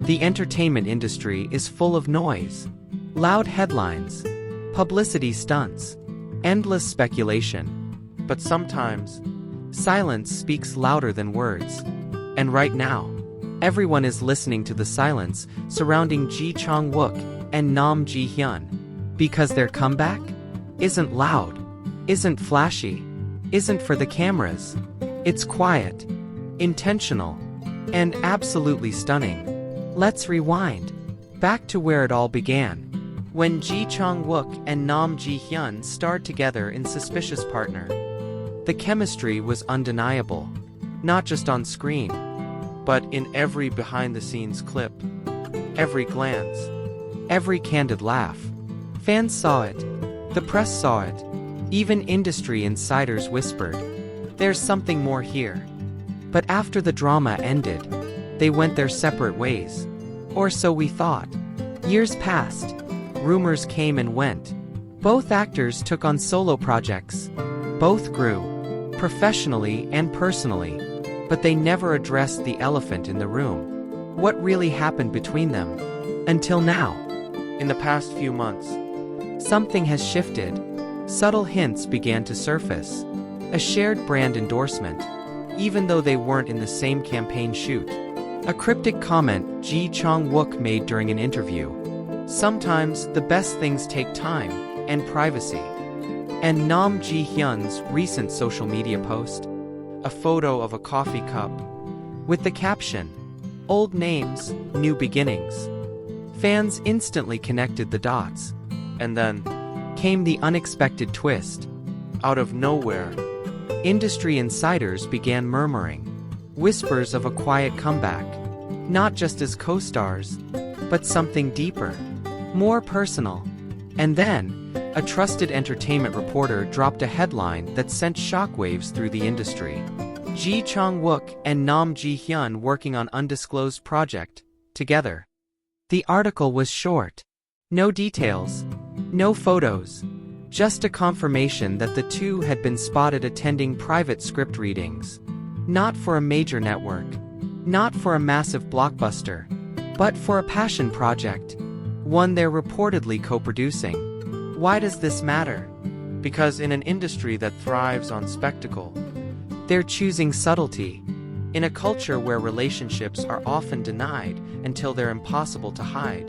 The entertainment industry is full of noise. Loud headlines, publicity stunts, endless speculation. But sometimes, silence speaks louder than words. And right now, everyone is listening to the silence surrounding Chang Wook and Hyun. Because their comeback isn't loud, isn't flashy, isn't for the cameras. It's quiet, intentional, and absolutely stunning. Let's rewind back to where it all began. When Chang Wook and Hyun starred together in Suspicious Partner. The chemistry was undeniable, not just on screen, but in every behind-the-scenes clip, every glance, every candid laugh. Fans saw it, the press saw it, even industry insiders whispered, "There's something more here." But after the drama ended, they went their separate ways. Or so we thought. Years passed. Rumors came and went. Both actors took on solo projects. Both grew, professionally and personally. But they never addressed the elephant in the room. What really happened between them? Until now. In the past few months, something has shifted. Subtle hints began to surface. A shared brand endorsement, even though they weren't in the same campaign shoot. A cryptic comment Chang Wook made during an interview. Sometimes the best things take time and privacy. And Hyun's recent social media post, a photo of a coffee cup, with the caption, "Old names, new beginnings." Fans instantly connected the dots. And then came the unexpected twist. Out of nowhere, industry insiders began murmuring. Whispers of a quiet comeback. Not just as co-stars, but something deeper, more personal. And then, a trusted entertainment reporter dropped a headline that sent shockwaves through the industry. Chang Wook and Hyun working on undisclosed project, together. The article was short. No details, no photos, just a confirmation that the two had been spotted attending private script readings. Not for a major network, not for a massive blockbuster, but for a passion project, one they're reportedly co-producing. Why does this matter? Because in an industry that thrives on spectacle, they're choosing subtlety. In a culture where relationships are often denied until they're impossible to hide,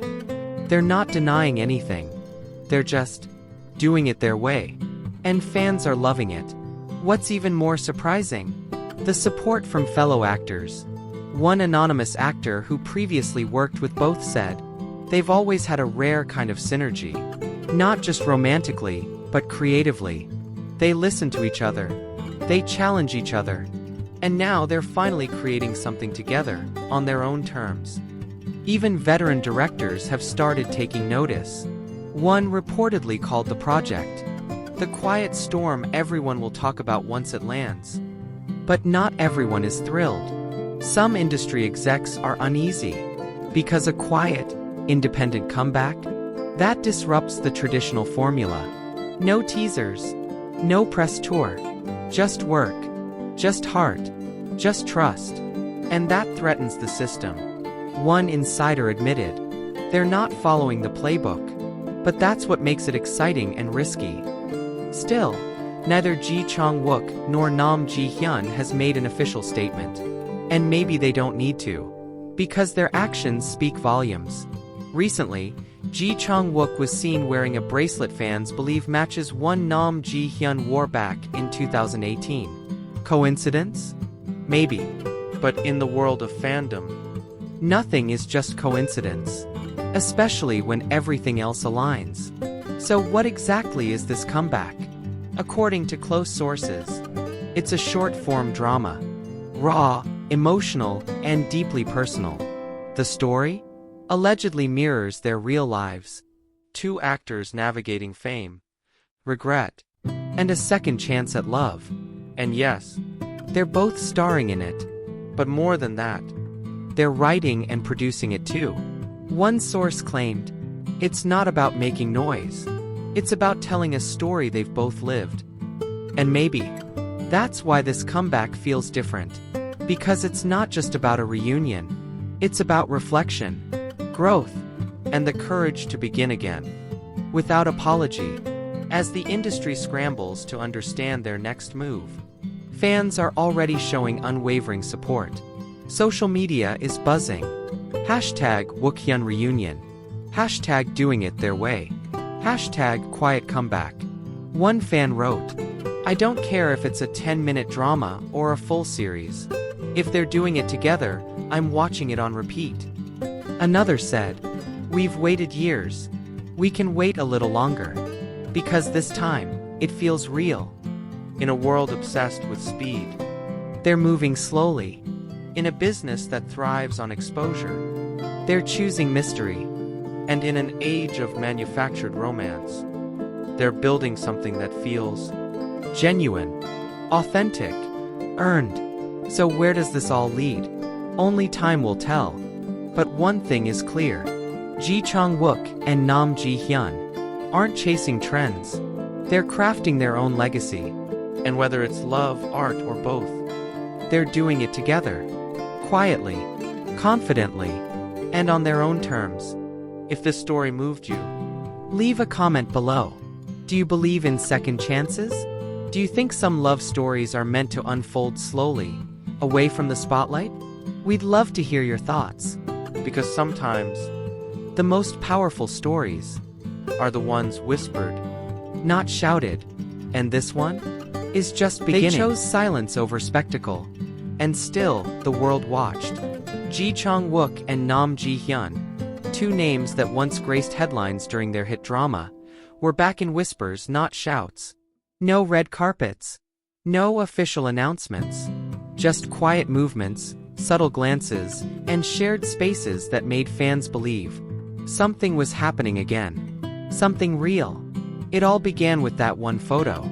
they're not denying anything. They're just doing it their way. And fans are loving it. What's even more surprising? The support from fellow actors. One anonymous actor who previously worked with both said, "They've always had a rare kind of synergy. Not just romantically, but creatively. They listen to each other. They challenge each other. And now they're finally creating something together, on their own terms." Even veteran directors have started taking notice. One reportedly called the project the quiet storm everyone will talk about once it lands. But not everyone is thrilled. Some industry execs are uneasy. Because a quiet, independent comeback? That disrupts the traditional formula. No teasers. No press tour. Just work. Just heart. Just trust. And that threatens the system. One insider admitted. They're not following the playbook. But that's what makes it exciting and risky. Still, neither Chang Wook nor Hyun has made an official statement. And maybe they don't need to. Because their actions speak volumes. Recently, Chang Wook was seen wearing a bracelet fans believe matches one Hyun wore back in 2018. Coincidence? Maybe. But in the world of fandom, nothing is just coincidence. Especially when everything else aligns. So what exactly is this comeback? According to close sources, it's a short-form drama. Raw, emotional, and deeply personal. The story? Allegedly mirrors their real lives. Two actors navigating fame, regret, and a second chance at love. And yes, they're both starring in it. But more than that, they're writing and producing it too. One source claimed, "It's not about making noise. It's about telling a story they've both lived." And maybe that's why this comeback feels different. Because it's not just about a reunion. It's about reflection, growth, and the courage to begin again, without apology. As the industry scrambles to understand their next move, fans are already showing unwavering support. Social media is buzzing. Hashtag Wook-hyun reunion. Hashtag doing it their way. Hashtag quiet comeback. One fan wrote, "I don't care if it's a 10-minute drama or a full series. If they're doing it together, I'm watching it on repeat." Another said, "We've waited years. We can wait a little longer. Because this time, it feels real." In a world obsessed with speed, they're moving slowly. In a business that thrives on exposure, they're choosing mystery. And in an age of manufactured romance, they're building something that feels genuine, authentic, earned. So where does this all lead? Only time will tell. But one thing is clear. Chang Wook and Nam Ji-hyun aren't chasing trends. They're crafting their own legacy. And whether it's love, art, or both, they're doing it together. Quietly, confidently, and on their own terms. If this story moved you, leave a comment below. Do you believe in second chances? Do you think some love stories are meant to unfold slowly, away from the spotlight? We'd love to hear your thoughts. Because sometimes, the most powerful stories are the ones whispered, not shouted. And this one is just beginning. They chose silence over spectacle. And still, the world watched. Chang Wook and Nam Ji-hyun, two names that once graced headlines during their hit drama, were back in whispers, not shouts. No red carpets. No official announcements. Just quiet movements, subtle glances, and shared spaces that made fans believe something was happening again. Something real. It all began with that one photo.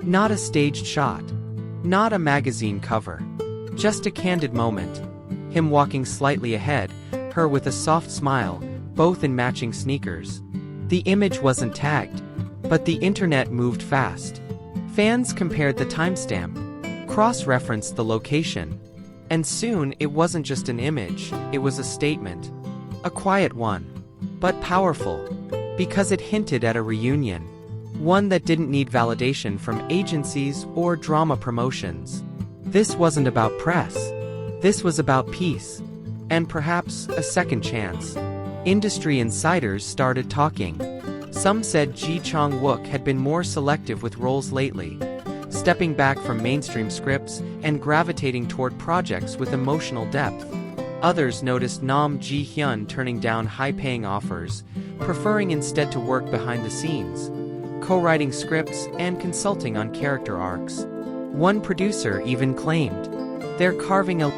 Not a staged shot. Not a magazine cover. Just a candid moment. Him walking slightly ahead, her with a soft smile, both in matching sneakers. The image wasn't tagged, but the internet moved fast. Fans compared the timestamp, cross-referenced the location, and soon it wasn't just an image, it was a statement. A quiet one, but powerful, because it hinted at a reunion. One that didn't need validation from agencies or drama promotions. This wasn't about press. This was about peace. And perhaps a second chance. Industry insiders started talking. Some said Chang Wook had been more selective with roles lately, stepping back from mainstream scripts and gravitating toward projects with emotional depth. Others noticed Nam Ji-hyun turning down high-paying offers, preferring instead to work behind the scenes, co-writing scripts and consulting on character arcs. One producer even claimed, "They're carving a